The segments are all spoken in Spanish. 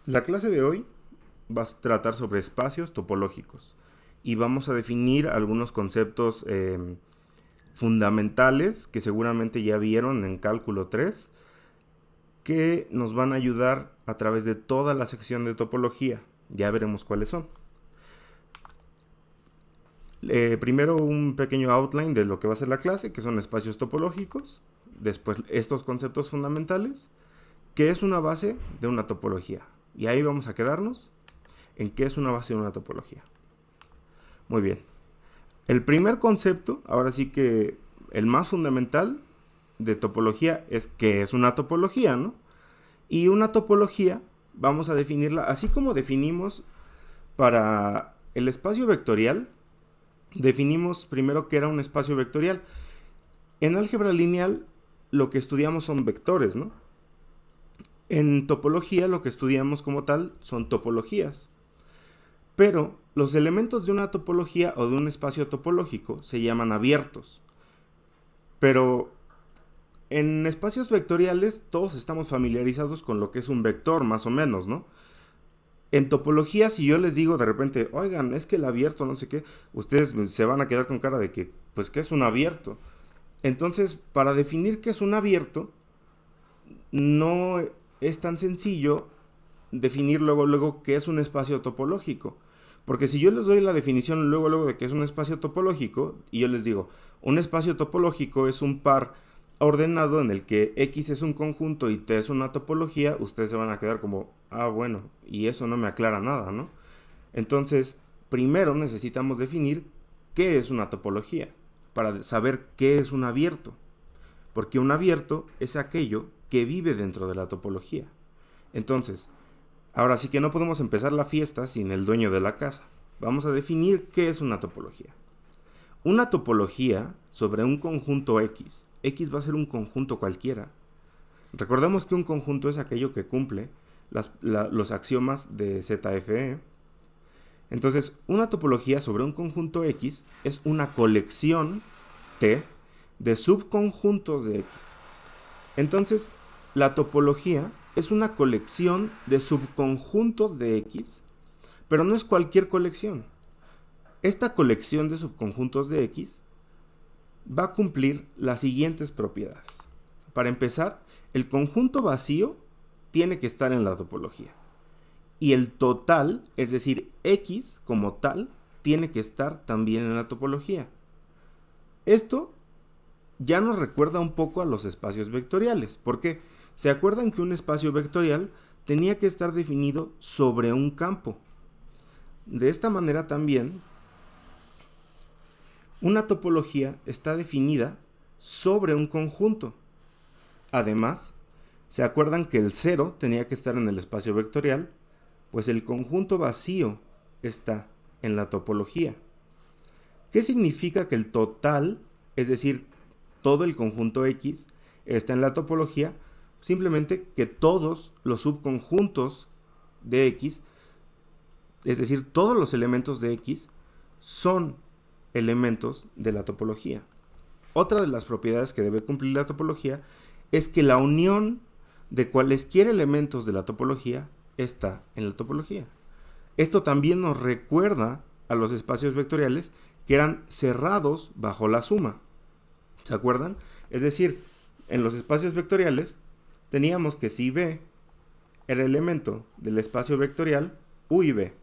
La clase de hoy va a tratar sobre espacios topológicos y vamos a definir algunos conceptos fundamentales que seguramente ya vieron en cálculo 3 que nos van a ayudar a través de toda la sección de topología. Ya veremos cuáles son. Primero un pequeño outline de lo que va a ser la clase, que son espacios topológicos. Después estos conceptos fundamentales, que es una base de una topología. Y ahí vamos a quedarnos en qué es una base de una topología. Muy bien. El primer concepto, ahora sí que el más fundamental de topología es qué es una topología, ¿no? Y una topología vamos a definirla así como definimos para el espacio vectorial. Definimos primero qué era un espacio vectorial. En álgebra lineal lo que estudiamos son vectores, ¿no? En topología lo que estudiamos como tal son topologías. Pero los elementos de una topología o de un espacio topológico se llaman abiertos. Pero en espacios vectoriales todos estamos familiarizados con lo que es un vector, más o menos, ¿no? En topología, si yo les digo de repente, oigan, es que el abierto, no sé qué, ustedes se van a quedar con cara de que, pues, ¿qué es un abierto? Entonces, para definir qué es un abierto, no es tan sencillo definir luego qué es un espacio topológico. Porque si yo les doy la definición luego de qué es un espacio topológico, y yo les digo, un espacio topológico es un par ordenado en el que X es un conjunto y T es una topología, ustedes se van a quedar como, ah, bueno, y eso no me aclara nada, ¿no? Entonces, primero necesitamos definir qué es una topología, para saber qué es un abierto. Porque un abierto es aquello que vive dentro de la topología. Entonces, ahora sí que no podemos empezar la fiesta sin el dueño de la casa. Vamos a definir qué es una topología. Una topología sobre un conjunto X. X va a ser un conjunto cualquiera. Recordemos que un conjunto es aquello que cumple los axiomas de ZFE. Entonces, una topología sobre un conjunto X es una colección T de subconjuntos de X. Entonces, la topología es una colección de subconjuntos de X, pero no es cualquier colección. Esta colección de subconjuntos de X va a cumplir las siguientes propiedades. Para empezar, el conjunto vacío tiene que estar en la topología. Y el total, es decir, X como tal, tiene que estar también en la topología. Esto ya nos recuerda un poco a los espacios vectoriales. ¿Por qué? ¿Se acuerdan que un espacio vectorial tenía que estar definido sobre un campo? De esta manera también, una topología está definida sobre un conjunto. Además, ¿se acuerdan que el 0 tenía que estar en el espacio vectorial? Pues el conjunto vacío está en la topología. ¿Qué significa que el total, es decir, todo el conjunto X, está en la topología? Simplemente que todos los subconjuntos de X, es decir, todos los elementos de X, son elementos de la topología. Otra de las propiedades que debe cumplir la topología es que la unión de cualesquiera elementos de la topología está en la topología. Esto también nos recuerda a los espacios vectoriales que eran cerrados bajo la suma. ¿Se acuerdan? Es decir, en los espacios vectoriales teníamos que si B era elemento del espacio vectorial, U y B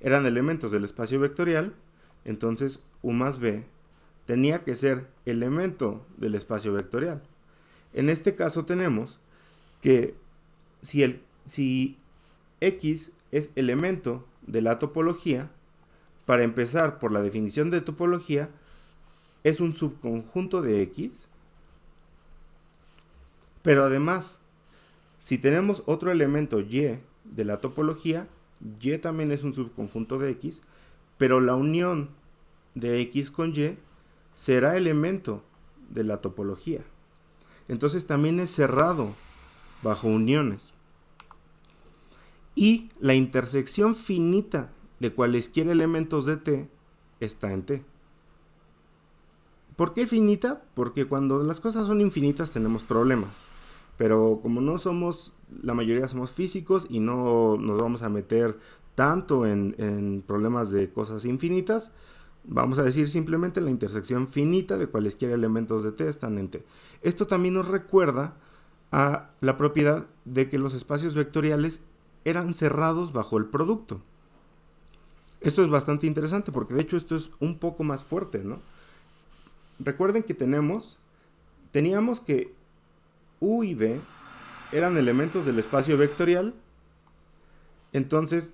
eran elementos del espacio vectorial, entonces U más B tenía que ser elemento del espacio vectorial. En este caso tenemos que si X es elemento de la topología, para empezar por la definición de topología, es un subconjunto de X, pero además, si tenemos otro elemento Y de la topología, Y también es un subconjunto de X, pero la unión de X con Y será elemento de la topología. Entonces también es cerrado bajo uniones. Y la intersección finita de cualesquiera elementos de T está en T. ¿Por qué finita? Porque cuando las cosas son infinitas tenemos problemas. Pero como no somos, la mayoría somos físicos y no nos vamos a meter tanto en problemas de cosas infinitas, vamos a decir simplemente la intersección finita de cualesquiera elementos de T están en T. Esto también nos recuerda a la propiedad de que los espacios vectoriales eran cerrados bajo el producto. Esto es bastante interesante porque de hecho esto es un poco más fuerte, ¿no? Recuerden que teníamos que U y B eran elementos del espacio vectorial. Entonces,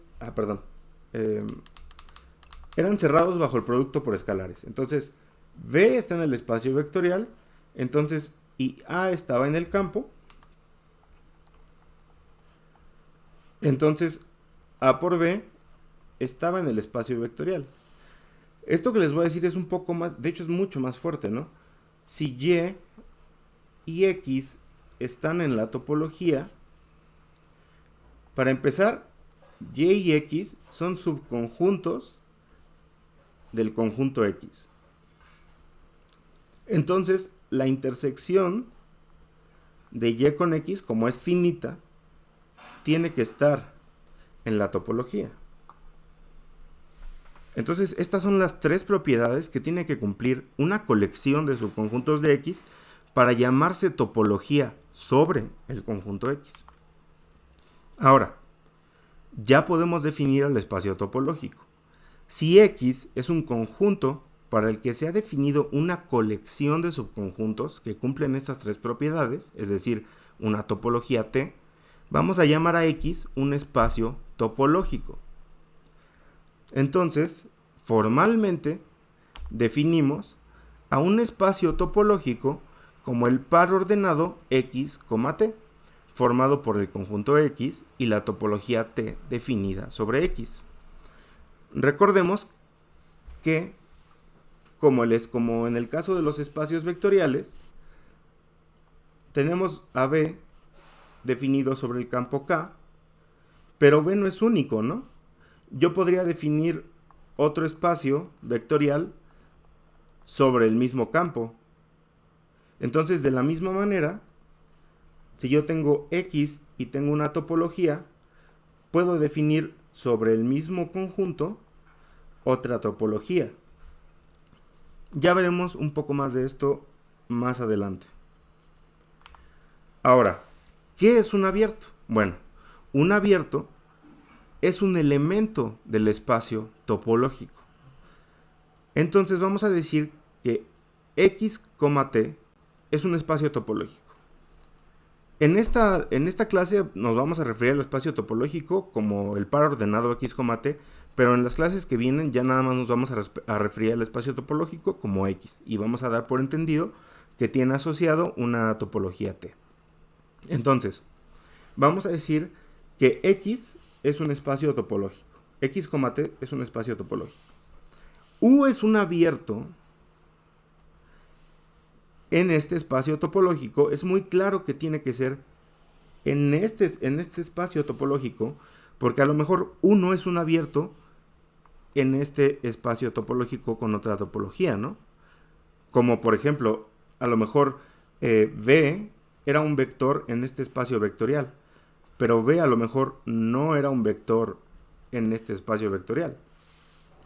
eran cerrados bajo el producto por escalares. Entonces, B está en el espacio vectorial. Entonces, y A estaba en el campo. Entonces, A por B estaba en el espacio vectorial. Esto que les voy a decir es un poco más, de hecho es mucho más fuerte, ¿no? Si Y y X están en la topología, para empezar, Y y X son subconjuntos del conjunto X. Entonces, la intersección de Y con X, como es finita, tiene que estar en la topología. Entonces, estas son las tres propiedades que tiene que cumplir una colección de subconjuntos de X para llamarse topología sobre el conjunto X. Ahora, ya podemos definir el espacio topológico. Si X es un conjunto para el que se ha definido una colección de subconjuntos que cumplen estas tres propiedades, es decir, una topología T, vamos a llamar a X un espacio topológico. Entonces, formalmente, definimos a un espacio topológico como el par ordenado X, T, formado por el conjunto X y la topología T definida sobre X. Recordemos que, como en el caso de los espacios vectoriales, tenemos a B definido sobre el campo K, pero B no es único, ¿no? Yo podría definir otro espacio vectorial sobre el mismo campo. Entonces, de la misma manera, si yo tengo X y tengo una topología, puedo definir sobre el mismo conjunto otra topología. Ya veremos un poco más de esto más adelante. Ahora, ¿qué es un abierto? Bueno, un abierto es un elemento del espacio topológico. Entonces vamos a decir que X, T es un espacio topológico. En esta clase nos vamos a referir al espacio topológico como el par ordenado X, T, pero en las clases que vienen ya nada más nos vamos a referir al espacio topológico como X y vamos a dar por entendido que tiene asociado una topología T. Entonces, vamos a decir que X es un espacio topológico. X, T es un espacio topológico. U es un abierto en este espacio topológico. Es muy claro que tiene que ser en este espacio topológico, porque a lo mejor U no es un abierto en este espacio topológico con otra topología, ¿no? Como por ejemplo, a lo mejor B era un vector en este espacio vectorial, pero B a lo mejor no era un vector en este espacio vectorial.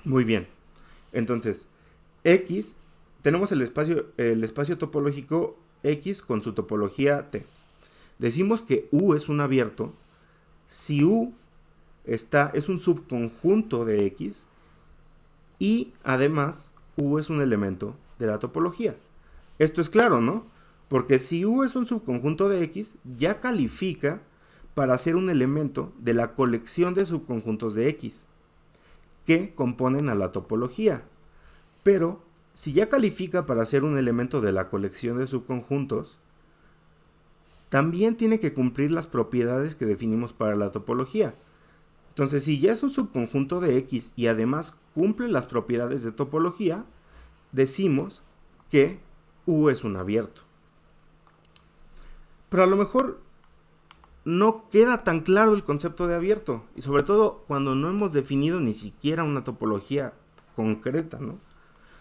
Muy bien. Entonces, X, tenemos el espacio topológico X con su topología T. Decimos que U es un abierto si U es un subconjunto de X y además U es un elemento de la topología. Esto es claro, ¿no? Porque si U es un subconjunto de X, ya califica para ser un elemento de la colección de subconjuntos de X que componen a la topología. Pero si ya califica para ser un elemento de la colección de subconjuntos, también tiene que cumplir las propiedades que definimos para la topología. Entonces, si ya es un subconjunto de X y además cumple las propiedades de topología, decimos que U es un abierto. Pero a lo mejor no queda tan claro el concepto de abierto, y sobre todo cuando no hemos definido ni siquiera una topología concreta, ¿no?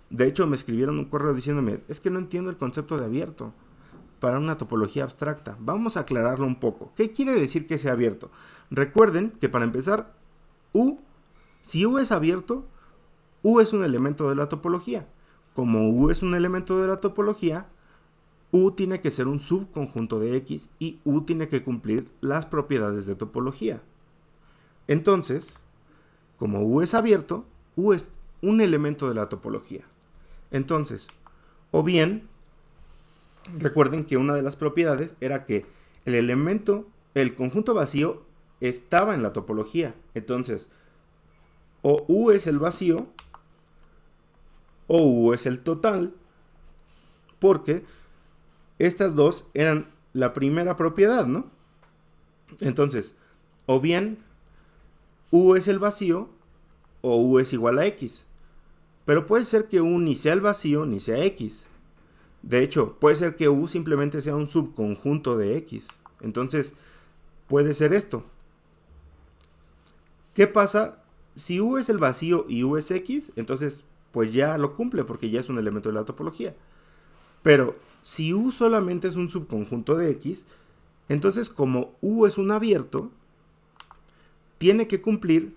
De hecho, me escribieron un correo diciéndome, es que no entiendo el concepto de abierto. para una topología abstracta. Vamos a aclararlo un poco. ¿Qué quiere decir que sea abierto? Recuerden que para empezar, si U es abierto, U es un elemento de la topología. Como U es un elemento de la topología, U tiene que ser un subconjunto de X y U tiene que cumplir las propiedades de topología. Entonces, como U es abierto, U es un elemento de la topología. Entonces, o bien, recuerden que una de las propiedades era que el conjunto vacío estaba en la topología. Entonces, o U es el vacío, o U es el total, porque estas dos eran la primera propiedad, ¿no? Entonces, o bien U es el vacío, o U es igual a X. Pero puede ser que U ni sea el vacío ni sea X. De hecho, puede ser que U simplemente sea un subconjunto de X. Entonces, puede ser esto. ¿Qué pasa? Si U es el vacío y U es X, entonces pues ya lo cumple porque ya es un elemento de la topología. Pero si U solamente es un subconjunto de X, entonces como U es un abierto, tiene que cumplir,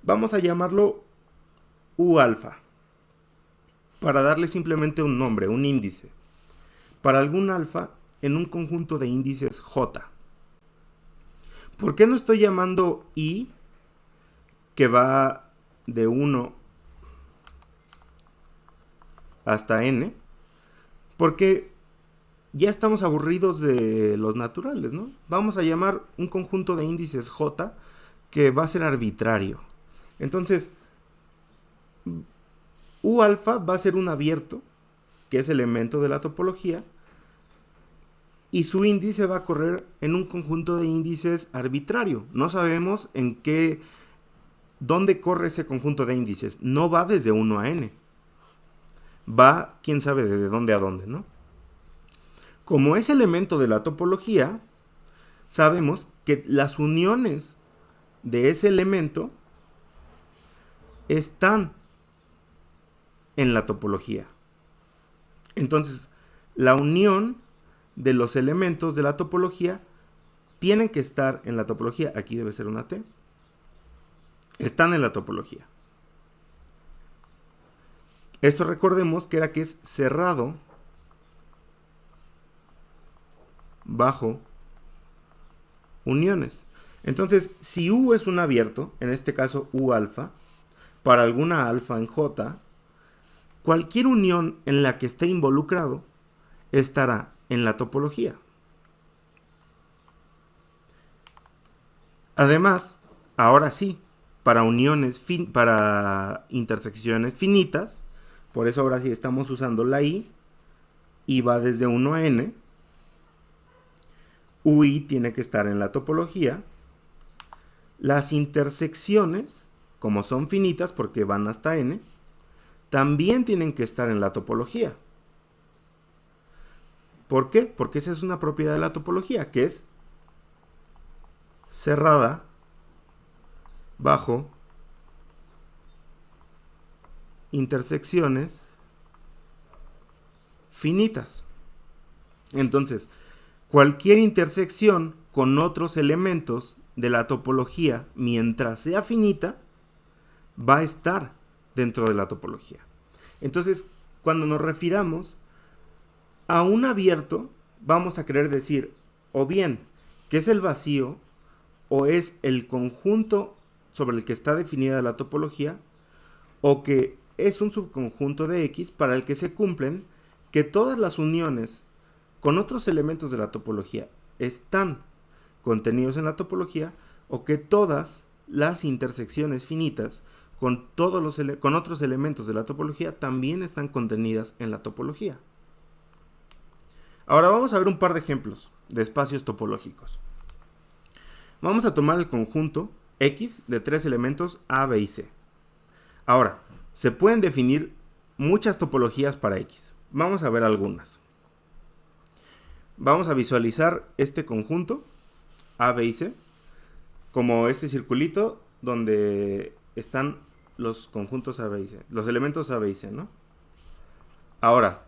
vamos a llamarlo U alfa, para darle simplemente un nombre, un índice, para algún alfa en un conjunto de índices J. ¿Por qué no estoy llamando I, que va de 1 hasta n? Porque ya estamos aburridos de los naturales, ¿no? Vamos a llamar un conjunto de índices J que va a ser arbitrario. Entonces, U alfa va a ser un abierto, que es elemento de la topología, y su índice va a correr en un conjunto de índices arbitrario. No sabemos dónde corre ese conjunto de índices. No va desde 1 a n. Va, quién sabe de dónde a dónde, ¿no? Como es elemento de la topología, sabemos que las uniones de ese elemento están en la topología. Entonces, la unión de los elementos de la topología tienen que estar en la topología. Aquí debe ser una T. Están en la topología. Esto recordemos que es cerrado bajo uniones. Entonces, si U es un abierto, en este caso U alfa, para alguna alfa en J, cualquier unión en la que esté involucrado estará en la topología. Además, ahora sí, para intersecciones finitas, por eso ahora sí estamos usando la I, y va desde 1 a n, UI tiene que estar en la topología. Las intersecciones, como son finitas porque van hasta n, también tienen que estar en la topología. ¿Por qué? Porque esa es una propiedad de la topología, que es cerrada bajo intersecciones finitas. Entonces, cualquier intersección con otros elementos de la topología, mientras sea finita, va a estar dentro de la topología. Entonces, cuando nos refiramos a un abierto, vamos a querer decir o bien que es el vacío o es el conjunto sobre el que está definida la topología, o que es un subconjunto de X para el que se cumplen que todas las uniones con otros elementos de la topología están contenidos en la topología, o que todas las intersecciones finitas con otros elementos de la topología también están contenidas en la topología. Ahora vamos a ver un par de ejemplos de espacios topológicos. Vamos a tomar el conjunto X de 3 elementos A, B y C. Ahora, se pueden definir muchas topologías para X. Vamos a ver algunas. Vamos a visualizar este conjunto A, B y C como este circulito donde están los conjuntos A, B y C, los elementos A, B y C, ¿no? Ahora,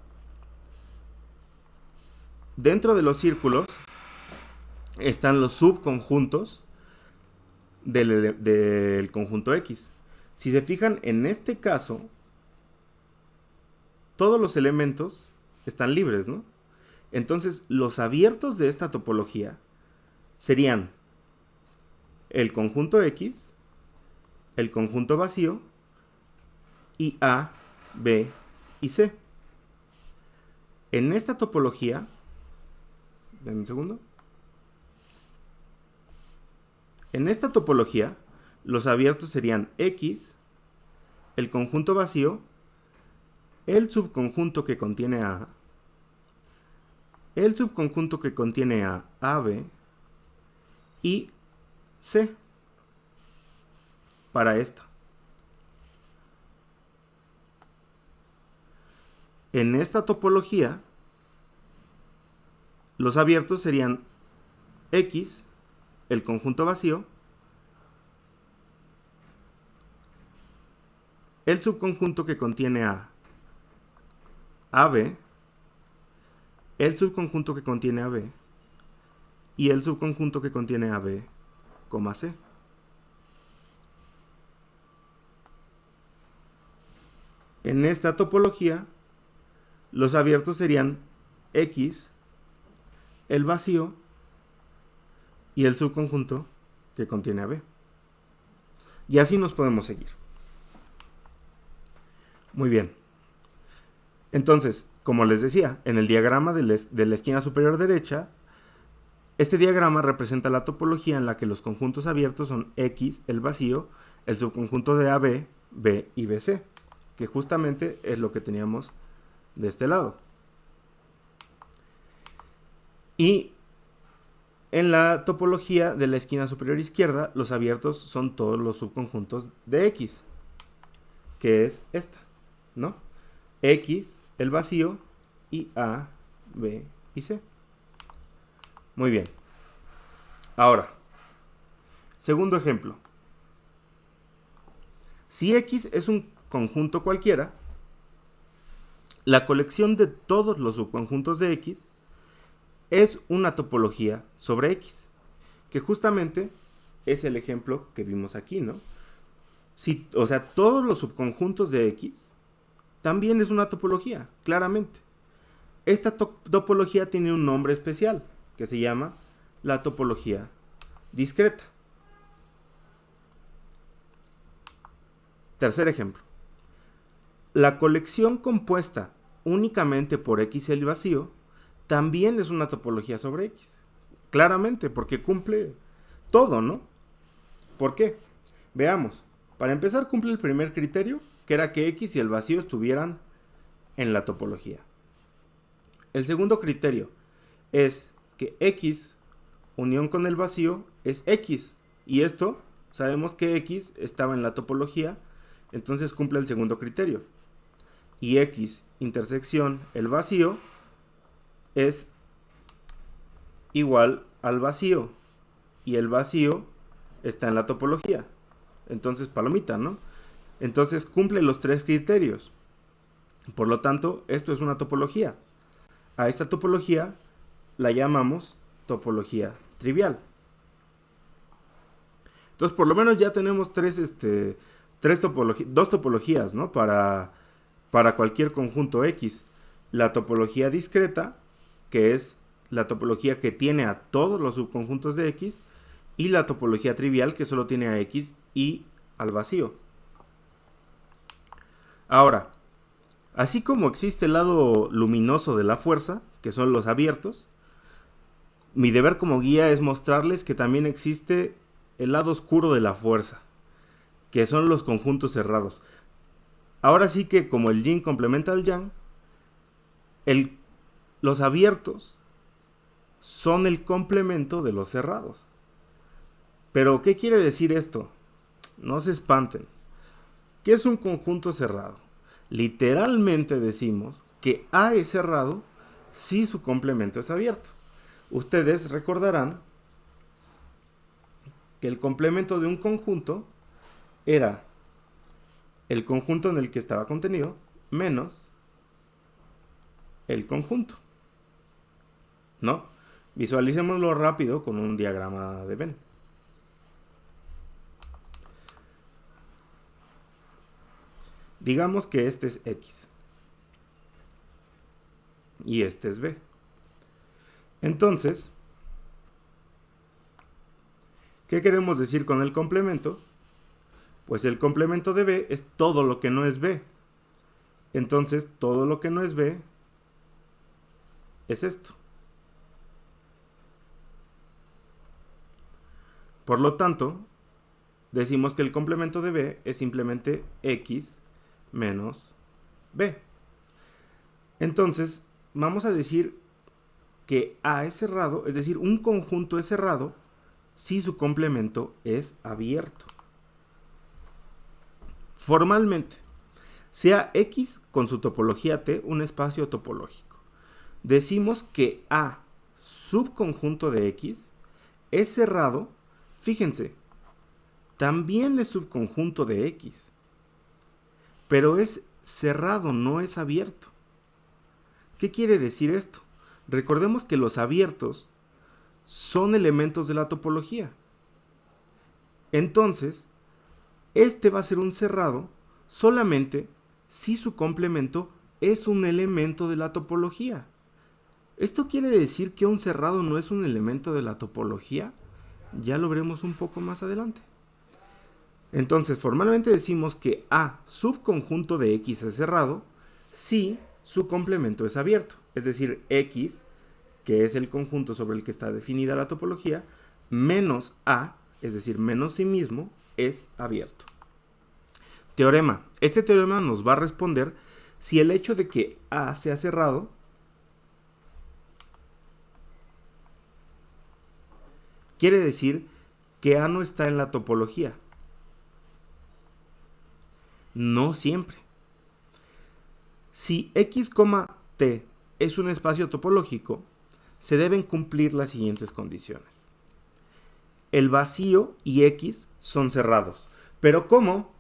dentro de los círculos están los subconjuntos del conjunto X. Si se fijan, en este caso, todos los elementos están libres, ¿no? Entonces, los abiertos de esta topología serían el conjunto X, el conjunto vacío, y A, B y C. En esta topología, denme un segundo. En esta topología, los abiertos serían X, el conjunto vacío, el subconjunto que contiene A, el subconjunto que contiene a AB y C para esta. En esta topología, los abiertos serían X, el conjunto vacío, el subconjunto que contiene a AB, el subconjunto que contiene a B y el subconjunto que contiene a B, C. En esta topología, los abiertos serían X, el vacío y el subconjunto que contiene a B. Y así nos podemos seguir. Muy bien. Entonces, como les decía, en el diagrama de la esquina superior derecha, este diagrama representa la topología en la que los conjuntos abiertos son X, el vacío, el subconjunto de AB, B y BC, que justamente es lo que teníamos de este lado. Y en la topología de la esquina superior izquierda, los abiertos son todos los subconjuntos de X, que es esta, ¿no? X, el vacío, y A, B y C. Muy bien. Ahora, segundo ejemplo. Si X es un conjunto cualquiera, la colección de todos los subconjuntos de X es una topología sobre X, que justamente es el ejemplo que vimos aquí, ¿no? O sea, todos los subconjuntos de X también es una topología, claramente. Esta topología tiene un nombre especial, que se llama la topología discreta. Tercer ejemplo. La colección compuesta únicamente por X y el vacío también es una topología sobre X. Claramente, porque cumple todo, ¿no? ¿Por qué? Veamos. Para empezar, cumple el primer criterio, que era que X y el vacío estuvieran en la topología. El segundo criterio es que X unión con el vacío es X. Y esto, sabemos que X estaba en la topología, entonces cumple el segundo criterio. Y X intersección el vacío es igual al vacío. Y el vacío está en la topología. Entonces, palomita, ¿no? Entonces, cumple los tres criterios. Por lo tanto, esto es una topología. A esta topología la llamamos topología trivial. Entonces, por lo menos ya tenemos dos topologías, ¿no? Para cualquier conjunto X. La topología discreta, que es la topología que tiene a todos los subconjuntos de X, y la topología trivial, que solo tiene a X y al vacío. Ahora, así como existe el lado luminoso de la fuerza, que son los abiertos, mi deber como guía es mostrarles que también existe el lado oscuro de la fuerza, que son los conjuntos cerrados. Ahora sí que como el yin complementa al yang, los abiertos son el complemento de los cerrados. Pero, ¿qué quiere decir esto? No se espanten. ¿Qué es un conjunto cerrado? Literalmente decimos que A es cerrado si su complemento es abierto. Ustedes recordarán que el complemento de un conjunto era el conjunto en el que estaba contenido menos el conjunto. ¿no? Visualicémoslo rápido con un diagrama de Venn. Digamos que este es X y este es B. Entonces, ¿qué queremos decir con el complemento? Pues el complemento de B es todo lo que no es B. Entonces, todo lo que no es B es esto. Por lo tanto, decimos que el complemento de B es simplemente X menos B. Entonces, vamos a decir que A es cerrado, es decir, un conjunto es cerrado si su complemento es abierto. Formalmente, sea X con su topología T un espacio topológico. Decimos que A subconjunto de X es cerrado, fíjense, también es subconjunto de X, pero es cerrado, no es abierto. ¿Qué quiere decir esto? Recordemos que los abiertos son elementos de la topología. Entonces, este va a ser un cerrado solamente si su complemento es un elemento de la topología. ¿Esto quiere decir que un cerrado no es un elemento de la topología? Ya lo veremos un poco más adelante. Entonces, formalmente decimos que A subconjunto de X es cerrado si su complemento es abierto. Es decir, X, que es el conjunto sobre el que está definida la topología, menos A, es decir, menos sí mismo, es abierto. Teorema. Este teorema nos va a responder si el hecho de que A sea cerrado quiere decir que A no está en la topología. No siempre. Si X, T es un espacio topológico, se deben cumplir las siguientes condiciones. El vacío y X son cerrados. ¿Pero cómo?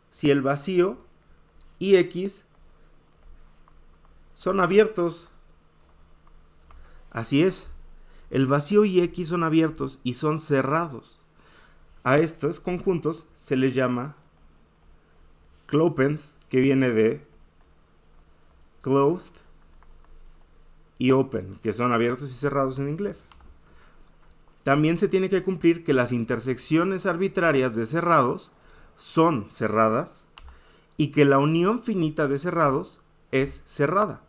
Si el vacío y X son abiertos. Así es. El vacío y X son abiertos y son cerrados. A estos conjuntos se les llama clopens, que viene de closed y open, que son abiertos y cerrados en inglés. También se tiene que cumplir que las intersecciones arbitrarias de cerrados son cerradas y que la unión finita de cerrados es cerrada.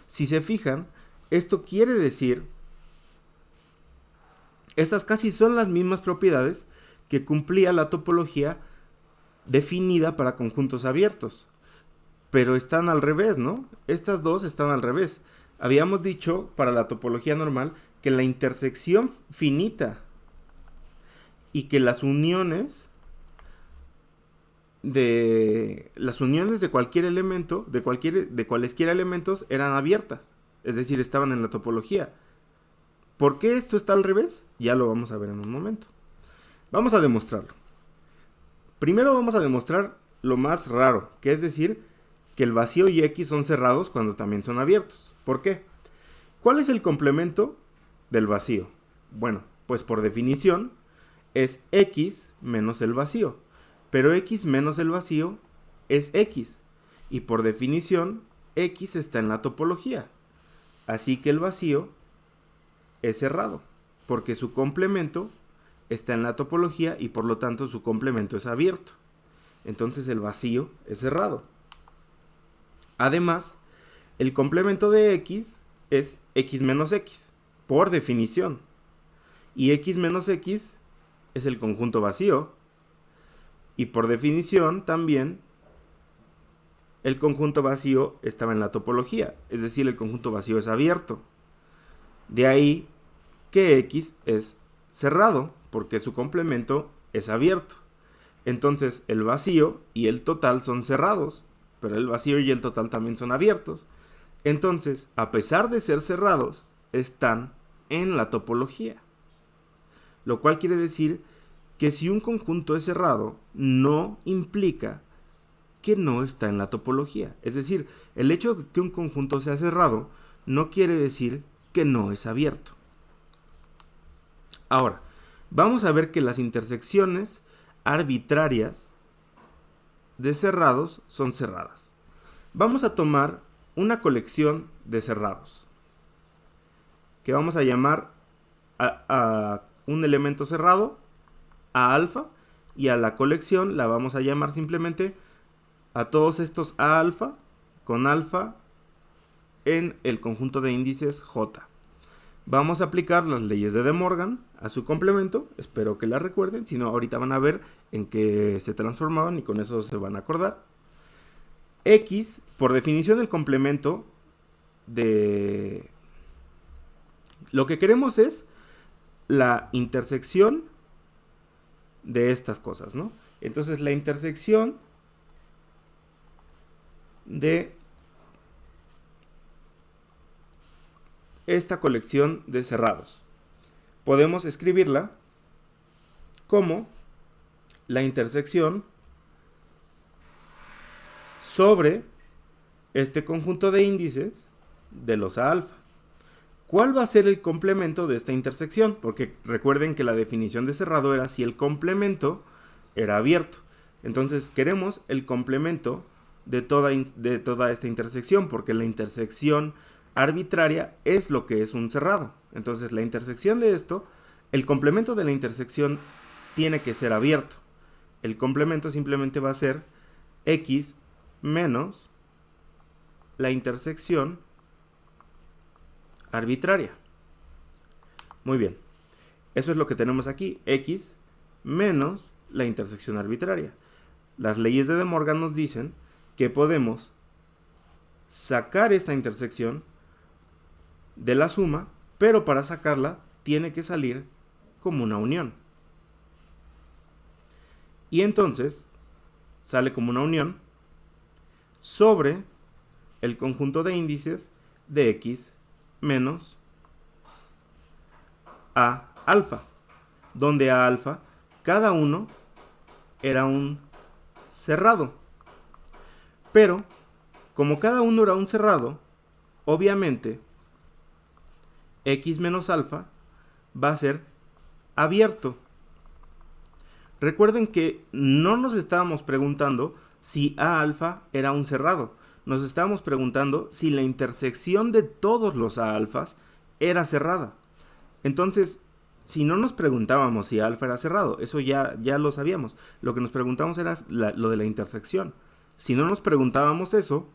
Si se fijan, esto quiere decir, estas casi son las mismas propiedades que cumplía la topología definida para conjuntos abiertos, pero están al revés, ¿no? Estas dos están al revés. Habíamos dicho para la topología normal que la intersección finita y que las uniones de cualquier elemento, de cualesquiera elementos eran abiertas, es decir, estaban en la topología. ¿Por qué esto está al revés? Ya lo vamos a ver en un momento. Vamos a demostrarlo. Primero vamos a demostrar lo más raro, que es decir, que el vacío y X son cerrados cuando también son abiertos. ¿Por qué? ¿Cuál es el complemento del vacío? Bueno, pues por definición es X menos el vacío, pero X menos el vacío es X, y por definición X está en la topología, así que el vacío es cerrado, porque su complemento está en la topología y por lo tanto su complemento es abierto. Entonces el vacío es cerrado. Además, el complemento de X es X menos X, por definición. Y X menos X es el conjunto vacío. Y por definición también el conjunto vacío estaba en la topología, es decir, el conjunto vacío es abierto. De ahí que X es cerrado, porque su complemento es abierto. Entonces el vacío y el total son cerrados, pero el vacío y el total también son abiertos. Entonces, a pesar de ser cerrados, están en la topología. Lo cual quiere decir que si un conjunto es cerrado, no implica que no está en la topología. Es decir, el hecho de que un conjunto sea cerrado no quiere decir que no es abierto. Ahora, vamos a ver que las intersecciones arbitrarias de cerrados son cerradas. Vamos a tomar una colección de cerrados que vamos a llamar a un elemento cerrado a alfa, y a la colección la vamos a llamar simplemente a todos estos a alfa con alfa en el conjunto de índices J. Vamos a aplicar las leyes de De Morgan a su complemento, espero que la recuerden, si no ahorita van a ver en qué se transformaban y con eso se van a acordar. X, por definición el complemento de... Lo que queremos es la intersección de estas cosas, ¿no? Entonces la intersección de esta colección de cerrados podemos escribirla como la intersección sobre este conjunto de índices de los a alfa. ¿Cuál va a ser el complemento de esta intersección? Porque recuerden que la definición de cerrado era si el complemento era abierto. Entonces queremos el complemento de toda esta intersección, porque la intersección arbitraria es lo que es un cerrado. Entonces la intersección de esto, el complemento de la intersección tiene que ser abierto. El complemento simplemente va a ser X menos la intersección arbitraria. Muy bien. Eso es lo que tenemos aquí. X menos la intersección arbitraria. Las leyes de De Morgan nos dicen que podemos sacar esta intersección de la suma, pero para sacarla tiene que salir como una unión. Y entonces sale como una unión sobre el conjunto de índices de X menos a alfa, donde a alfa cada uno era un cerrado. Pero como cada uno era un cerrado, obviamente X menos alfa va a ser abierto. Recuerden que no nos estábamos preguntando si a alfa era un cerrado. Nos estábamos preguntando si la intersección de todos los a alfas era cerrada. Entonces, si no nos preguntábamos si alfa era cerrado, eso ya lo sabíamos. Lo que nos preguntamos era lo de la intersección. Si no nos preguntábamos eso,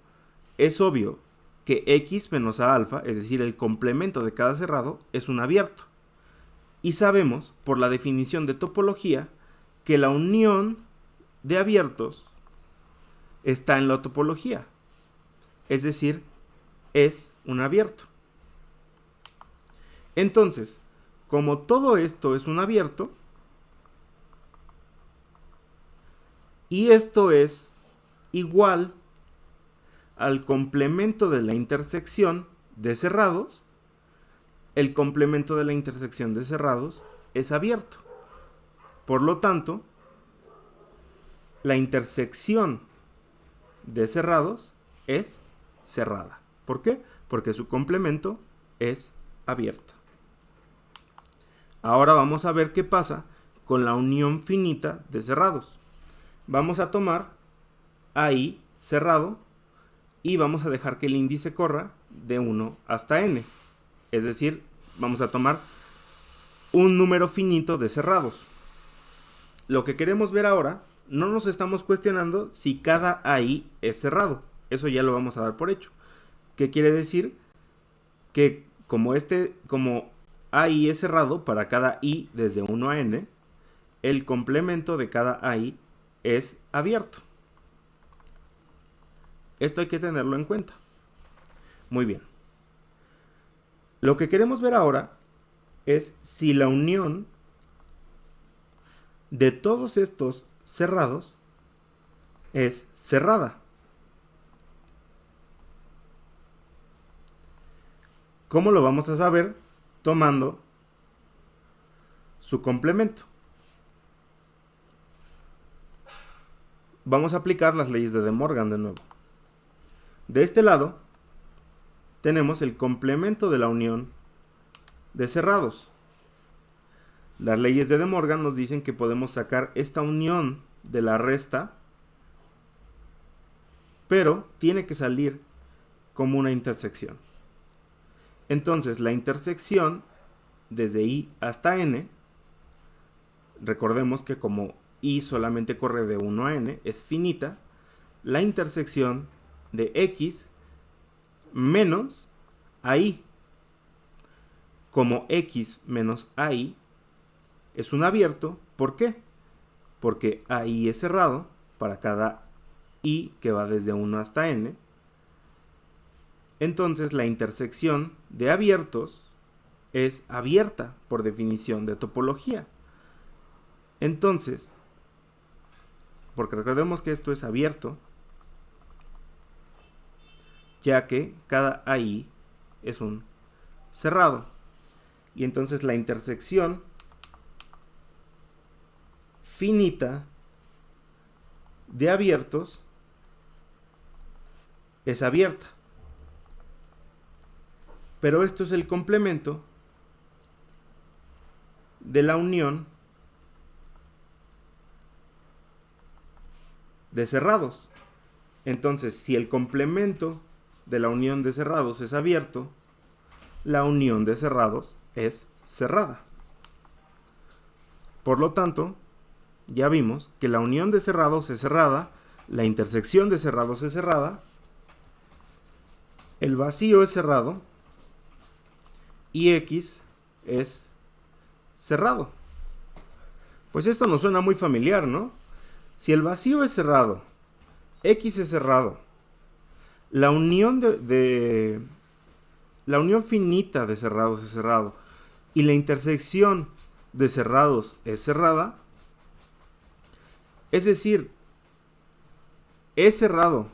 es obvio que X menos a alfa, es decir, el complemento de cada cerrado, es un abierto. Y sabemos, por la definición de topología, que la unión de abiertos está en la topología. Es decir, es un abierto. Entonces, como todo esto es un abierto, y esto es igual al complemento de la intersección de cerrados, el complemento de la intersección de cerrados es abierto. Por lo tanto, la intersección de cerrados es cerrada. ¿Por qué? Porque su complemento es abierto. Ahora vamos a ver qué pasa con la unión finita de cerrados. Vamos a tomar AI cerrado y vamos a dejar que el índice corra de 1 hasta n. Es decir, vamos a tomar un número finito de cerrados. Lo que queremos ver ahora, no nos estamos cuestionando si cada AI es cerrado. Eso ya lo vamos a dar por hecho. ¿Qué quiere decir? Que como AI es cerrado para cada i desde 1 a n, el complemento de cada AI es abierto. Esto hay que tenerlo en cuenta. Muy bien. Lo que queremos ver ahora es si la unión de todos estos cerrados es cerrada. ¿Cómo lo vamos a saber? Tomando su complemento. Vamos a aplicar las leyes de De Morgan de nuevo. De este lado tenemos el complemento de la unión de cerrados. Las leyes de De Morgan nos dicen que podemos sacar esta unión de la resta, pero tiene que salir como una intersección. Entonces, la intersección desde I hasta N, recordemos que como I solamente corre de 1 a N, es finita, la intersección de X menos AI. Como X menos AI es un abierto, ¿por qué? Porque AI es cerrado para cada I que va desde 1 hasta N. Entonces la intersección de abiertos es abierta por definición de topología. Entonces, porque recordemos que esto es abierto, ya que cada AI es un cerrado. Y entonces la intersección finita de abiertos es abierta. Pero esto es el complemento de la unión de cerrados. Entonces, si el complemento de la unión de cerrados es abierto, la unión de cerrados es cerrada. Por lo tanto, ya vimos que la unión de cerrados es cerrada, la intersección de cerrados es cerrada, el vacío es cerrado y X es cerrado. Pues esto nos suena muy familiar, ¿no? Si el vacío es cerrado, X es cerrado, la unión la unión finita de cerrados es cerrado y la intersección de cerrados es cerrada, es decir, es cerrado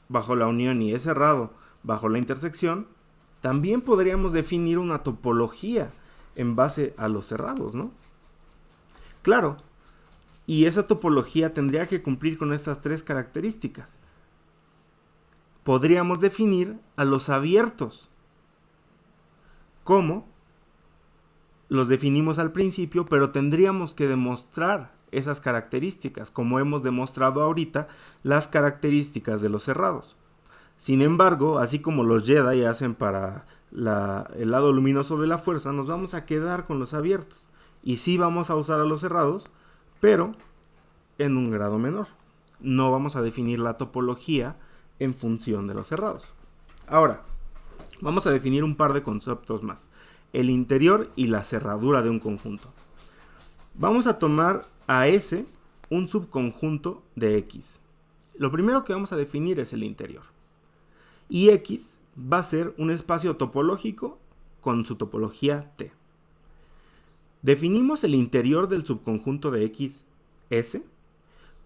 bajo la unión y es cerrado bajo la intersección, también podríamos definir una topología en base a los cerrados, ¿no? Claro, y esa topología tendría que cumplir con estas tres características. Podríamos definir a los abiertos, como los definimos al principio, pero tendríamos que demostrar esas características, como hemos demostrado ahorita las características de los cerrados. Sin embargo, así como los Jedi hacen para el lado luminoso de la fuerza, nos vamos a quedar con los abiertos. Y sí vamos a usar a los cerrados, pero en un grado menor. No vamos a definir la topología en función de los cerrados. Ahora, vamos a definir un par de conceptos más. El interior y la cerradura de un conjunto. Vamos a tomar a S un subconjunto de X. Lo primero que vamos a definir es el interior. Y X va a ser un espacio topológico con su topología T. Definimos el interior del subconjunto de X, S,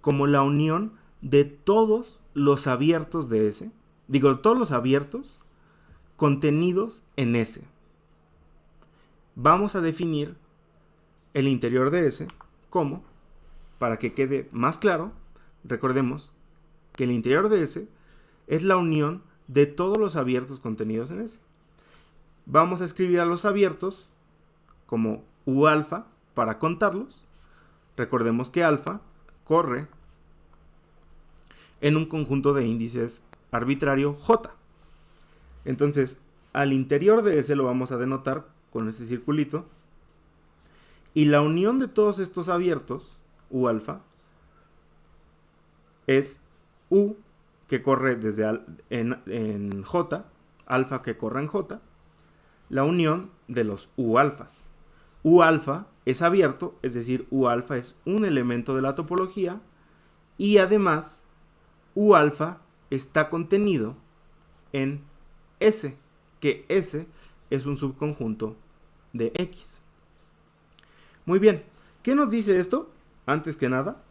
como la unión de todos los abiertos de S, todos los abiertos contenidos en S. Vamos a definir el interior de S como, para que quede más claro, recordemos que el interior de S es la unión de todos los abiertos contenidos en S. Vamos a escribir a los abiertos como U alfa para contarlos. Recordemos que alfa corre en un conjunto de índices arbitrario J. Entonces, al interior de S lo vamos a denotar con este circulito. Y la unión de todos estos abiertos, U alfa, es U que corre en J, alfa que corre en J, la unión de los U alfas. U alfa es abierto, es decir, U alfa es un elemento de la topología y además U alfa está contenido en S, que S es un subconjunto de X. Muy bien, ¿qué nos dice esto? Antes que nada,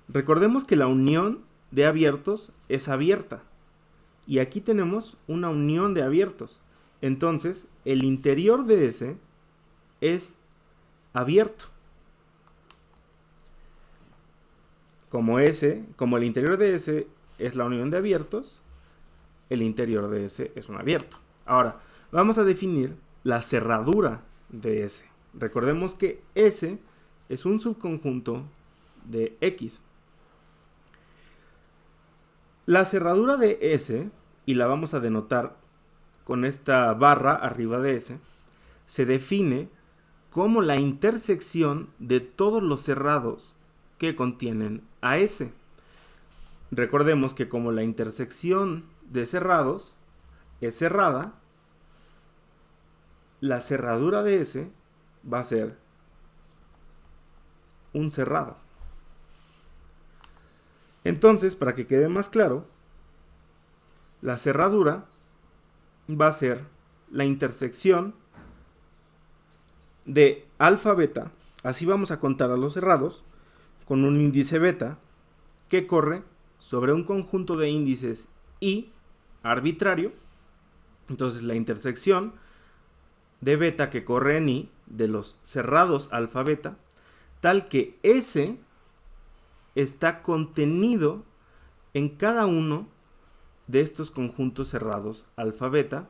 recordemos que la unión de abiertos es abierta. Y aquí tenemos una unión de abiertos. Entonces, el interior de S es abierto. Como el interior de S es la unión de abiertos, el interior de S es un abierto. Ahora, vamos a definir la cerradura de S. Recordemos que S es un subconjunto de X. La cerradura de S, y la vamos a denotar con esta barra arriba de S, se define como la intersección de todos los cerrados que contienen a S. Recordemos que como la intersección de cerrados es cerrada, la cerradura de S va a ser un cerrado. Entonces, para que quede más claro, la cerradura va a ser la intersección de alfa beta, así vamos a contar a los cerrados, con un índice beta que corre sobre un conjunto de índices I arbitrario. Entonces la intersección de beta que corre en I de los cerrados alfa beta, tal que S está contenido en cada uno de estos conjuntos cerrados alfa beta.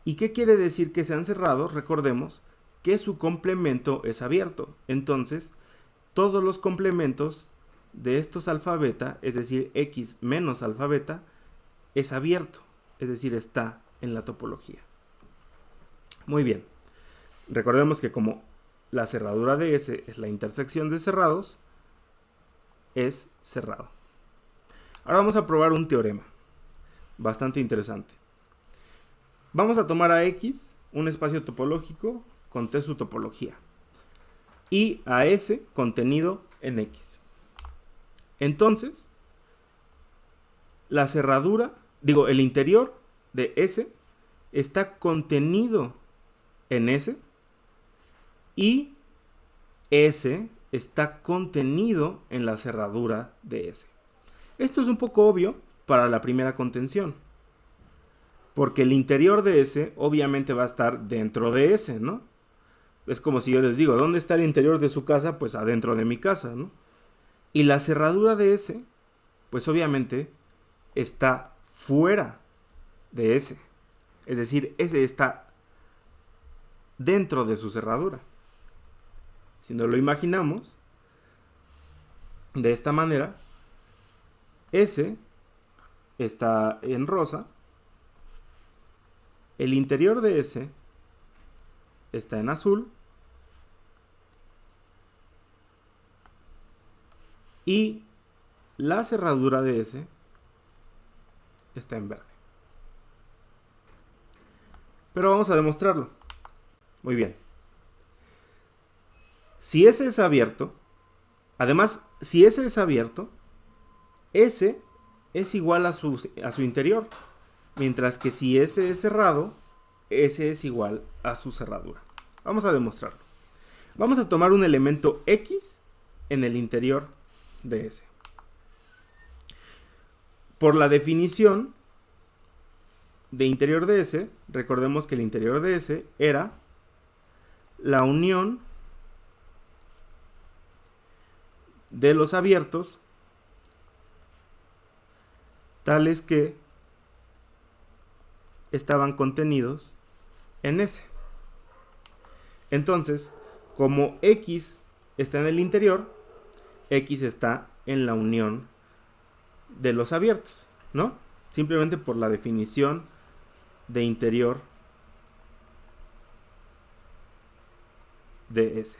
¿Y qué quiere decir que sean cerrados? Recordemos que su complemento es abierto. Entonces, todos los complementos de estos alfa beta, es decir, X menos alfa beta, es abierto, es decir, está en la topología. Muy bien. Recordemos que como la cerradura de S es la intersección de cerrados, es cerrado. Ahora vamos a probar un teorema bastante interesante. Vamos a tomar a X, un espacio topológico con T su topología, y a S contenido en X. Entonces, la cerradura, el interior de S está contenido en S y S está contenido en la cerradura de S. Esto es un poco obvio para la primera contención, porque el interior de S obviamente va a estar dentro de S, ¿no? Es como si yo les digo, ¿dónde está el interior de su casa? Pues adentro de mi casa, ¿no? Y la cerradura de S, pues obviamente está fuera de S. Es decir, S está dentro de su cerradura. Si nos lo imaginamos de esta manera, S está en rosa, el interior de S está en azul y la cerradura de S está en verde. Pero vamos a demostrarlo. Muy bien. Si S es abierto, además, si S es abierto, S es igual a su interior, mientras que si S es cerrado, S es igual a su cerradura. Vamos a demostrarlo. Vamos a tomar un elemento X en el interior de S. Por la definición de interior de S, recordemos que el interior de S era la unión de los abiertos tales que estaban contenidos en S. Entonces, como X está en el interior, X está en la unión de los abiertos, ¿no? Simplemente por la definición de interior de S.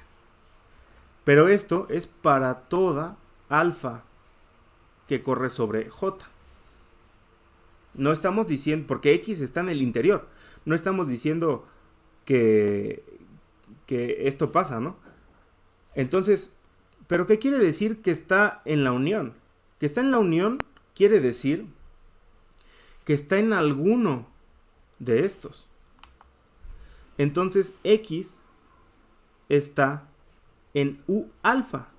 Pero esto es para toda alfa que corre sobre J. No estamos diciendo, porque X está en el interior, no estamos diciendo que esto pasa, ¿no? Entonces, ¿pero qué quiere decir que está en la unión? Que está en la unión quiere decir que está en alguno de estos. Entonces, X está en U alfa,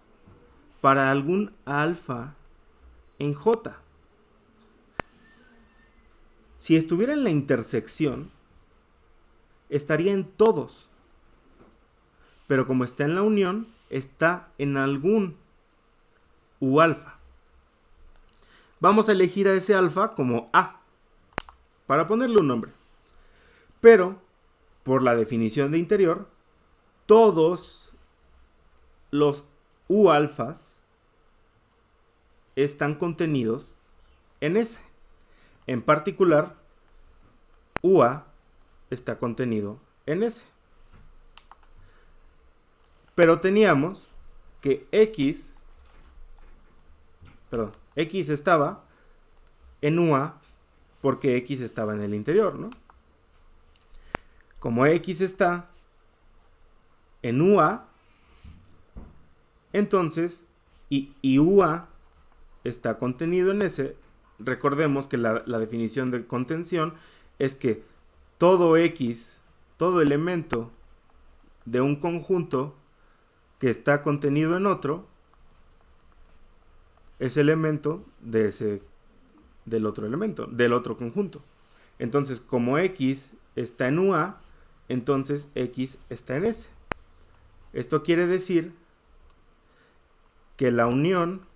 para algún alfa en J. Si estuviera en la intersección, estaría en todos. Pero como está en la unión, está en algún U alfa. Vamos a elegir a ese alfa como A, para ponerle un nombre. Pero, por la definición de interior, todos los U alfas están contenidos en S. En particular, UA está contenido en S. Pero teníamos que X estaba en UA porque X estaba en el interior, ¿no? Como X está en UA, entonces, y UA está contenido en S, recordemos que la definición de contención es que todo X, todo elemento de un conjunto que está contenido en otro, es elemento del otro elemento, del otro conjunto. Entonces, como X está en UA, entonces X está en S. Esto quiere decir que la unión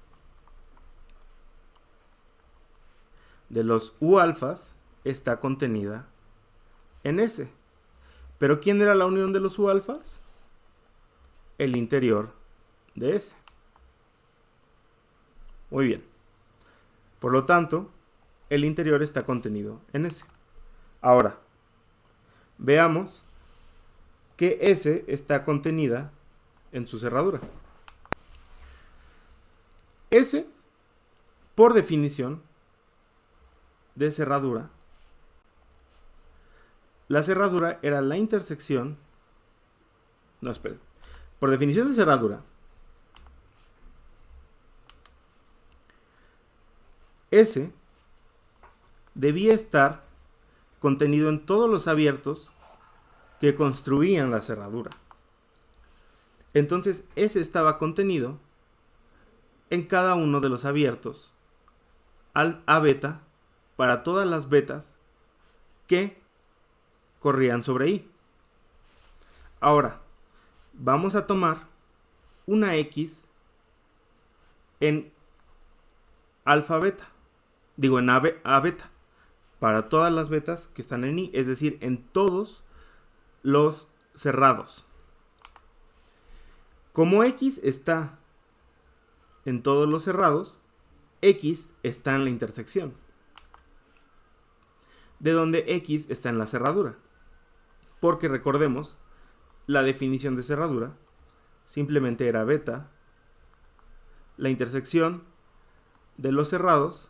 de los U alfas está contenida en S. ¿Pero quién era la unión de los U alfas? El interior de S. Muy bien. Por lo tanto, el interior está contenido en S. Ahora, veamos que S está contenida en su cerradura. S, por definición de cerradura, la cerradura era la intersección. No, esperen. Por definición de cerradura, S debía estar contenido en todos los abiertos que construían la cerradura. Entonces, S estaba contenido en cada uno de los abiertos a beta para todas las betas que corrían sobre I. Ahora, vamos a tomar una X en alfa beta. Digo, en A beta. Para todas las betas que están en I. Es decir, en todos los cerrados. Como X está en todos los cerrados, X está en la intersección. De donde X está en la cerradura. Porque recordemos, la definición de cerradura simplemente era beta, la intersección de los cerrados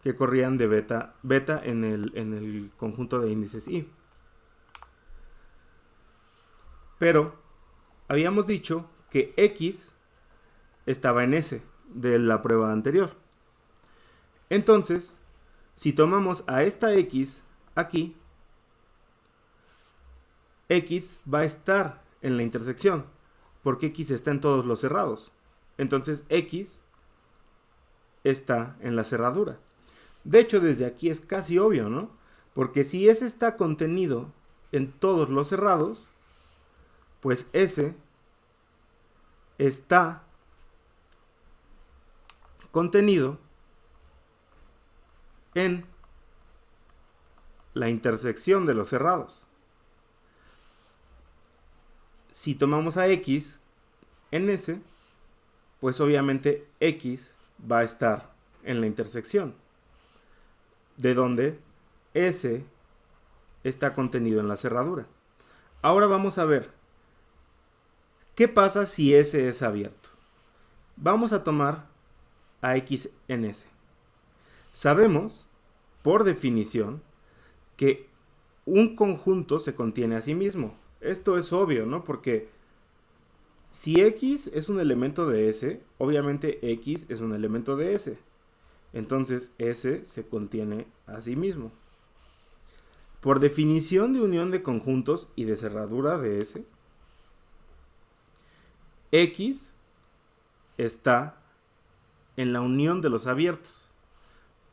que corrían de beta en el conjunto de índices I. Pero habíamos dicho que X estaba en S de la prueba anterior. Entonces, si tomamos a esta X aquí, X va a estar en la intersección, porque X está en todos los cerrados. Entonces, X está en la cerradura. De hecho, desde aquí es casi obvio, ¿no? Porque si S está contenido en todos los cerrados, pues S está contenido en la intersección de los cerrados. Si tomamos a X en S, pues obviamente X va a estar en la intersección, de donde S está contenido en la cerradura. Ahora vamos a ver, ¿qué pasa si S es abierto? Vamos a tomar a X en S. Sabemos, por definición, que un conjunto se contiene a sí mismo. Esto es obvio, ¿no? Porque si X es un elemento de S, obviamente X es un elemento de S. Entonces S se contiene a sí mismo. Por definición de unión de conjuntos y de cerradura de S, X está en la unión de los abiertos.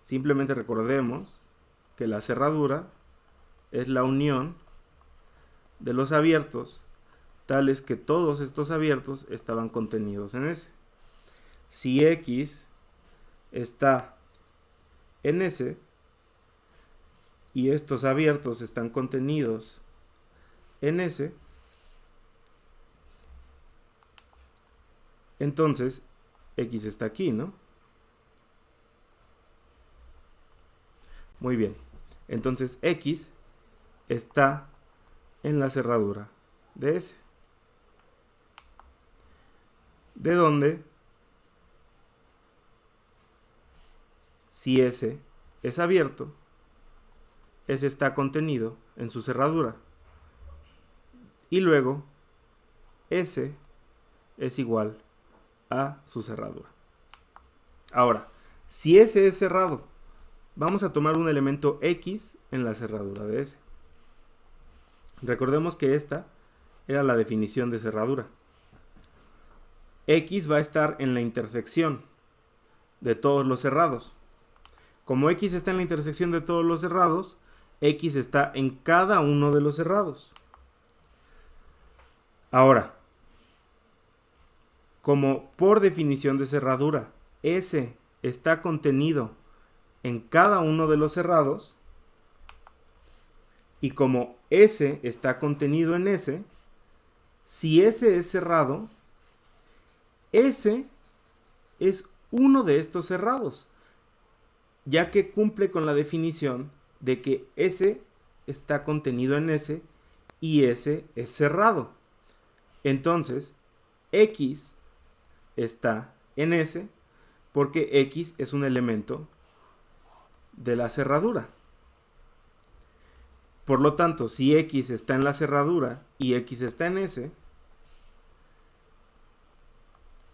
Simplemente recordemos que la cerradura es la unión de los abiertos, tales que todos estos abiertos estaban contenidos en S. Si X está en S y estos abiertos están contenidos en S, entonces X está aquí, ¿no? Muy bien. Entonces X está en la cerradura de S. De donde, si S es abierto, S está contenido en su cerradura. Y luego, S es igual a su cerradura. Ahora, si S es cerrado, vamos a tomar un elemento X en la cerradura de S. Recordemos que esta era la definición de cerradura. X va a estar en la intersección de todos los cerrados. Como X está en la intersección de todos los cerrados, X está en cada uno de los cerrados. Ahora, como por definición de cerradura, S está contenido en cada uno de los cerrados, y como S está contenido en S, si S es cerrado, S es uno de estos cerrados, ya que cumple con la definición de que S está contenido en S y S es cerrado. Entonces, X está en S porque X es un elemento de la cerradura. Por lo tanto, si X está en la cerradura y X está en S,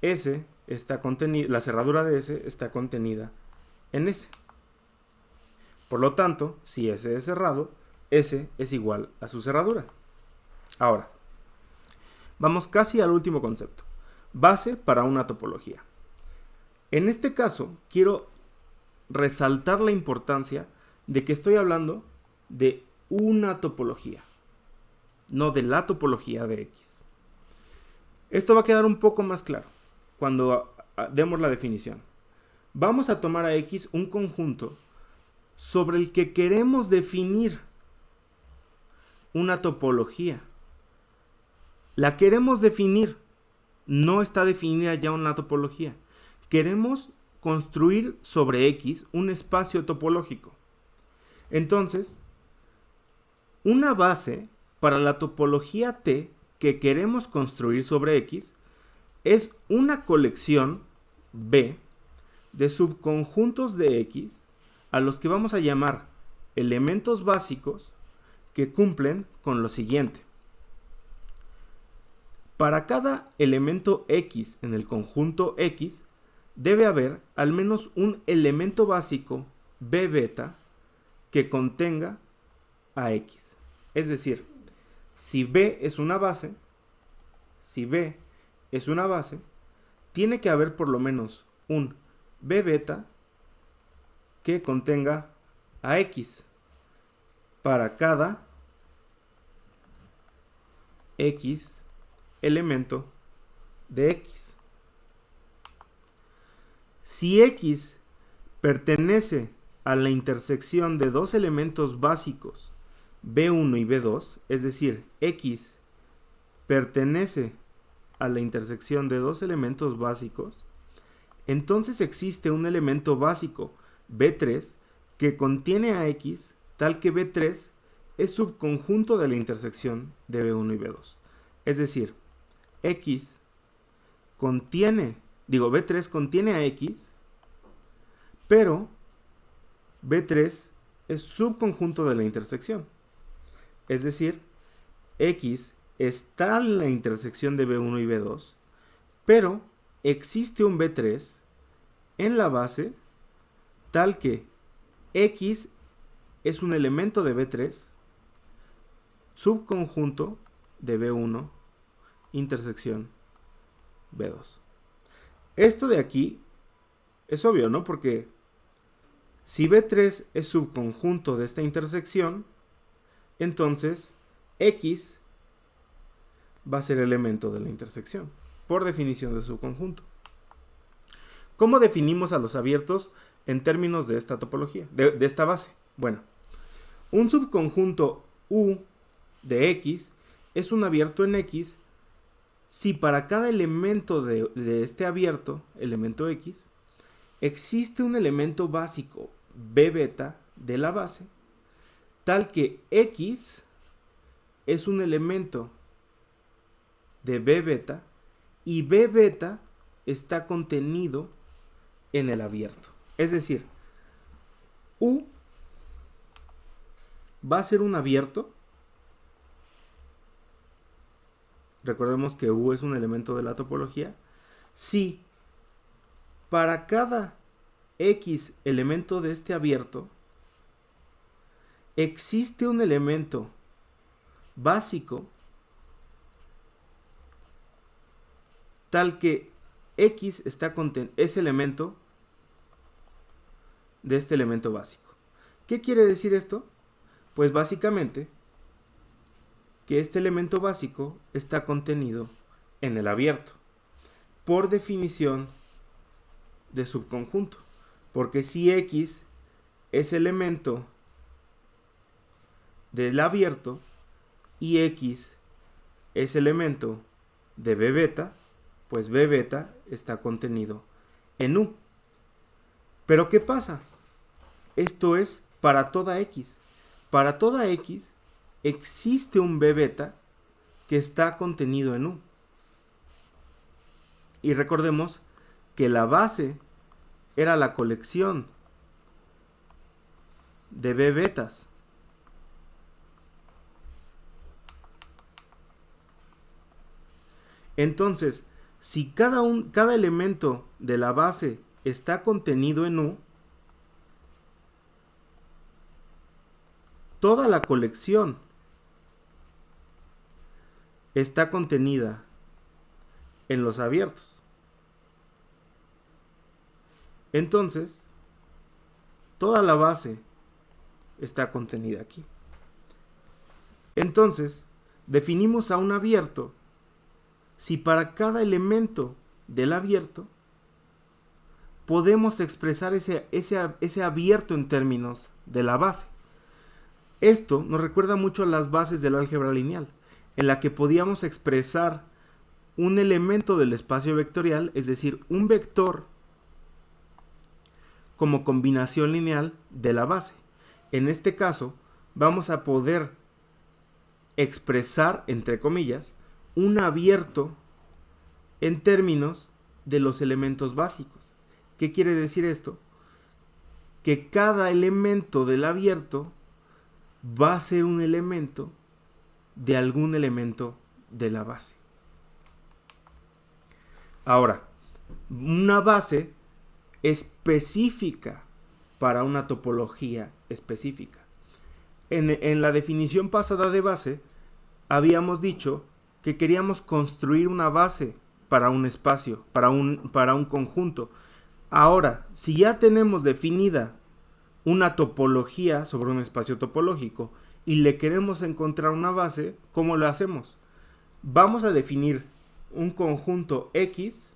S está contenida, la cerradura de S está contenida en S. Por lo tanto, si S es cerrado, S es igual a su cerradura. Ahora, vamos casi al último concepto. Base para una topología. En este caso, quiero resaltar la importancia de que estoy hablando de una topología, no de la topología de X. Esto va a quedar un poco más claro cuando demos la definición. Vamos a tomar a X un conjunto sobre el que queremos definir una topología. La queremos definir, no está definida ya una topología. Queremos construir sobre X un espacio topológico. Entonces, una base para la topología T que queremos construir sobre X es una colección B de subconjuntos de X a los que vamos a llamar elementos básicos que cumplen con lo siguiente. Para cada elemento X en el conjunto X, debe haber al menos un elemento básico B beta que contenga a X. Es decir, si B es una base, tiene que haber por lo menos un B beta que contenga a X para cada X elemento de X. Si X pertenece a la intersección de dos elementos básicos B1 y B2, es decir, X pertenece a la intersección de dos elementos básicos, entonces existe un elemento básico B3 que contiene a X tal que B3 es subconjunto de la intersección de B1 y B2. Es decir, B3 contiene a X, pero B3 es subconjunto de la intersección. Es decir, X está en la intersección de B1 y B2, pero existe un B3 en la base tal que X es un elemento de B3 subconjunto de B1 intersección B2. Esto de aquí es obvio, ¿no? Porque si B3 es subconjunto de esta intersección, entonces X va a ser elemento de la intersección, por definición de subconjunto. ¿Cómo definimos a los abiertos en términos de esta topología, de esta base? Bueno, un subconjunto U de X es un abierto en X si para cada elemento de este abierto, elemento X, existe un elemento básico B beta de la base, tal que X es un elemento de B beta y B beta está contenido en el abierto. Es decir, U va a ser un abierto. Recordemos que U es un elemento de la topología. Si para cada X elemento de este abierto existe un elemento básico tal que X está es elemento de este elemento básico. ¿Qué quiere decir esto? Pues básicamente que este elemento básico está contenido en el abierto, por definición de subconjunto. Porque si X es elemento del abierto y X es elemento de B beta, pues B beta está contenido en U. Pero ¿qué pasa? Esto es para toda X. Para toda X existe un B beta que está contenido en U. Y recordemos que la base era la colección de B betas. Entonces, si cada elemento de la base está contenido en U, toda la colección está contenida en los abiertos. Entonces, toda la base está contenida aquí. Entonces, definimos a un abierto si para cada elemento del abierto podemos expresar ese abierto en términos de la base. Esto nos recuerda mucho a las bases del álgebra lineal, en la que podíamos expresar un elemento del espacio vectorial, es decir, un vector como combinación lineal de la base. En este caso, vamos a poder expresar, entre comillas, un abierto en términos de los elementos básicos. ¿Qué quiere decir esto? Que cada elemento del abierto va a ser un elemento de algún elemento de la base. Ahora, una base específica para una topología específica. En la definición pasada de base, habíamos dicho que queríamos construir una base para un espacio, para un conjunto. Ahora, si ya tenemos definida una topología sobre un espacio topológico y le queremos encontrar una base, ¿cómo lo hacemos? Vamos a definir un conjunto X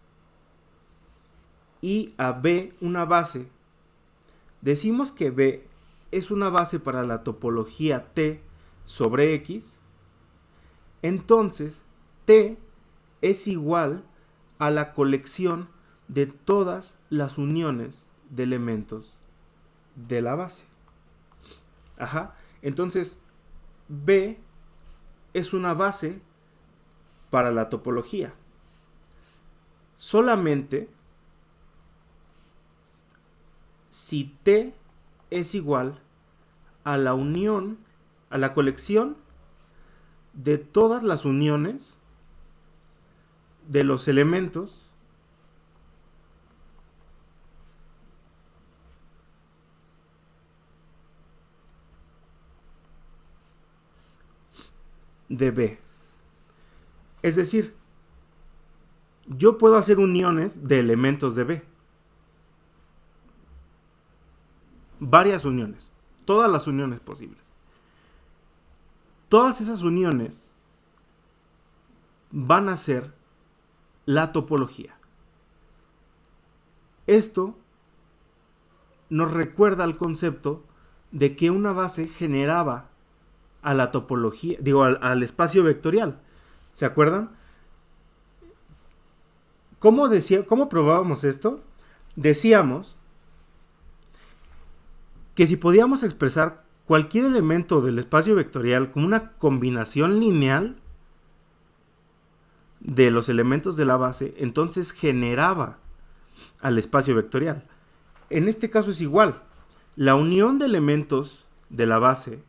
y a B una base. Decimos que B es una base para la topología T sobre X. Entonces, T es igual a la colección de todas las uniones de elementos de la base. Entonces, B es una base para la topología. Solamente si T es igual a la unión, a la colección de todas las uniones de los elementos de B. Es decir, yo puedo hacer uniones de elementos de B. Varias uniones, todas las uniones posibles. Todas esas uniones van a ser la topología. Esto nos recuerda al concepto de que una base generaba a la topología, digo, al espacio vectorial. ¿Se acuerdan? ¿Cómo probábamos esto? Decíamos que si podíamos expresar cualquier elemento del espacio vectorial como una combinación lineal de los elementos de la base, entonces generaba al espacio vectorial. En este caso es igual. La unión de elementos de la base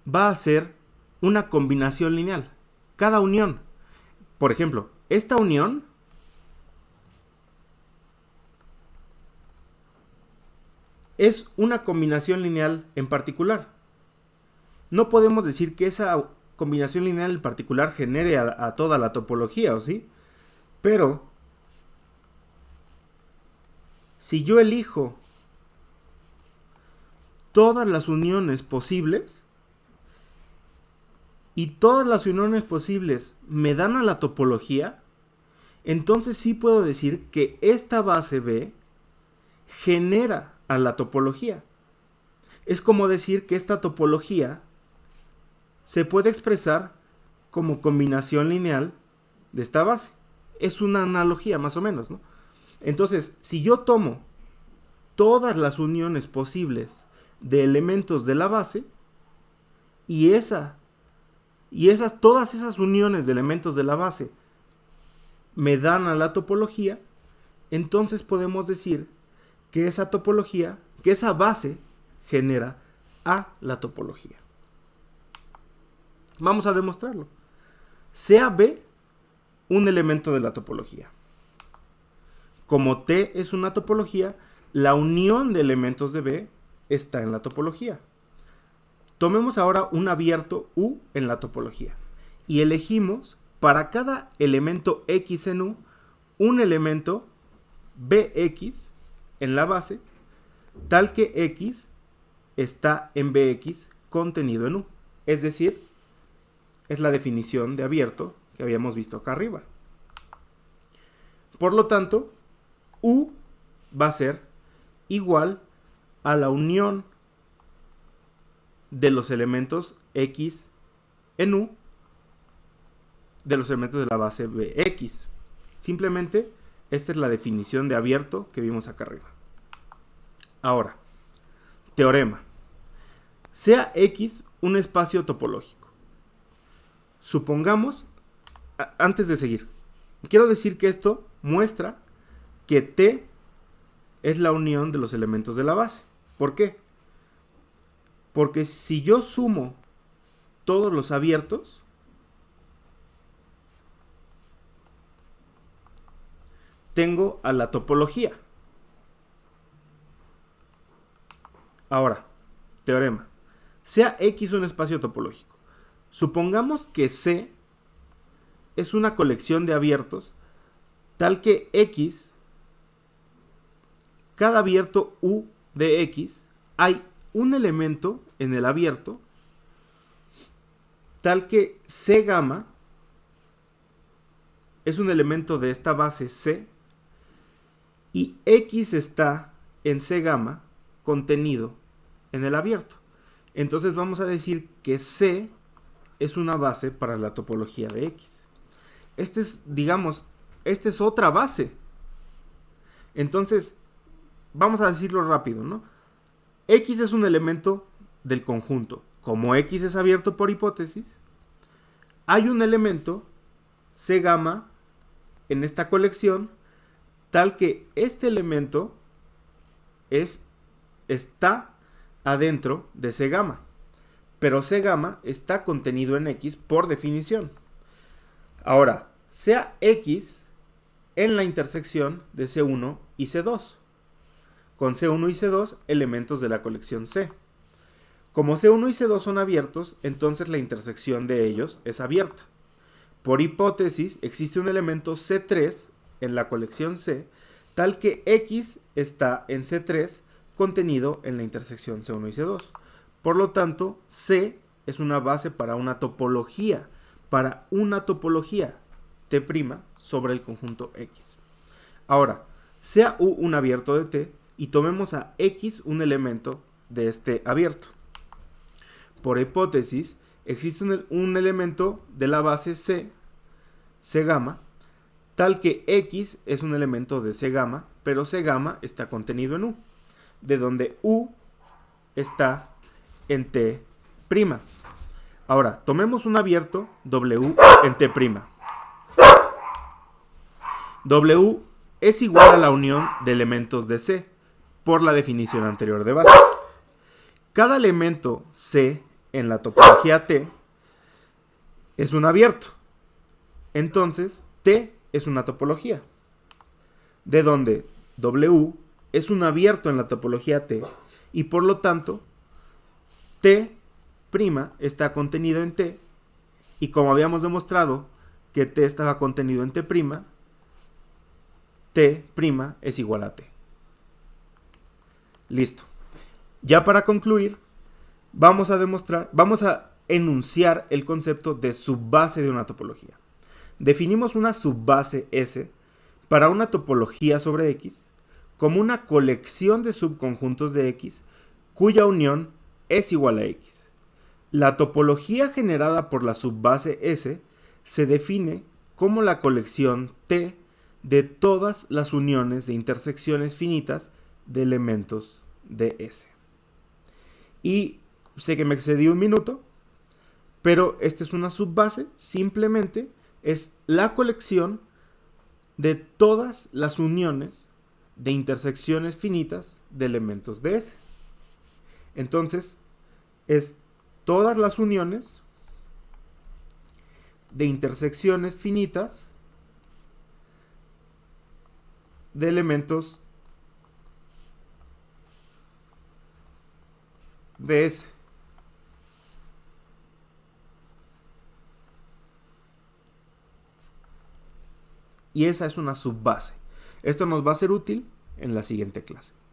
va a ser una combinación lineal. Cada unión. Por ejemplo, esta unión es una combinación lineal en particular. No podemos decir que esa combinación lineal en particular genere a toda la topología, ¿o sí? Pero si yo elijo todas las uniones posibles y todas las uniones posibles me dan a la topología, entonces sí puedo decir que esta base B genera a la topología. Es como decir que esta topología se puede expresar como combinación lineal de esta base. Es una analogía más o menos, ¿no? Entonces, si yo tomo todas las uniones posibles de elementos de la base y todas esas uniones de elementos de la base me dan a la topología, entonces podemos decir que esa topología, que esa base genera a la topología. Vamos a demostrarlo. Sea B un elemento de la topología. Como T es una topología, la unión de elementos de B está en la topología. Tomemos ahora un abierto U en la topología y elegimos para cada elemento X en U un elemento BX en la base, tal que X está en BX contenido en U. Es decir, es la definición de abierto que habíamos visto acá arriba. Por lo tanto, U va a ser igual a la unión de los elementos X en U de los elementos de la base BX. Simplemente, esta es la definición de abierto que vimos acá arriba. Ahora, teorema. Sea X un espacio topológico. Supongamos, antes de seguir, quiero decir que esto muestra que T es la unión de los elementos de la base. ¿Por qué? Porque si yo sumo todos los abiertos, tengo a la topología. Ahora, teorema. Sea X un espacio topológico. Supongamos que C es una colección de abiertos tal que X, cada abierto U de X, hay un elemento en el abierto tal que C gamma es un elemento de esta base C y X está en C gamma contenido en el abierto. Entonces vamos a decir que C es una base para la topología de X. Esta es otra base. Entonces, vamos a decirlo rápido, ¿no? X es un elemento del conjunto. Como X es abierto por hipótesis, hay un elemento C gamma en esta colección tal que este elemento está adentro de C gamma. Pero C gamma está contenido en X por definición. Ahora, sea X en la intersección de C1 y C2. Con C1 y C2 elementos de la colección C. Como C1 y C2 son abiertos, entonces la intersección de ellos es abierta. Por hipótesis, existe un elemento C3 en la colección C, tal que X está en C3 contenido en la intersección C1 y C2. Por lo tanto, C es una base para una topología T' sobre el conjunto X. Ahora, sea U un abierto de T y tomemos a X un elemento de este abierto. por hipótesis, existe un elemento de la base C gamma, tal que X es un elemento de C gamma, pero C gamma está contenido en U, de donde U está en T'. Ahora, tomemos un abierto W en T'. W es igual a la unión de elementos de C, por la definición anterior de base. Cada elemento C en la topología T es un abierto. Entonces, T es una topología, de donde W es un abierto en la topología T y por lo tanto T' está contenido en T, y como habíamos demostrado que T estaba contenido en T', T' es igual a T. Listo. Ya para concluir, vamos a enunciar el concepto de subbase de una topología. Definimos una subbase S para una topología sobre X como una colección de subconjuntos de X cuya unión es igual a X. La topología generada por la subbase S se define como la colección T de todas las uniones de intersecciones finitas de elementos de S. Y sé que me excedí un minuto, pero esta es una subbase, simplemente es la colección de todas las uniones de intersecciones finitas de elementos de S. Entonces, es todas las uniones de intersecciones finitas de elementos de S. Y esa es una subbase. Esto nos va a ser útil en la siguiente clase.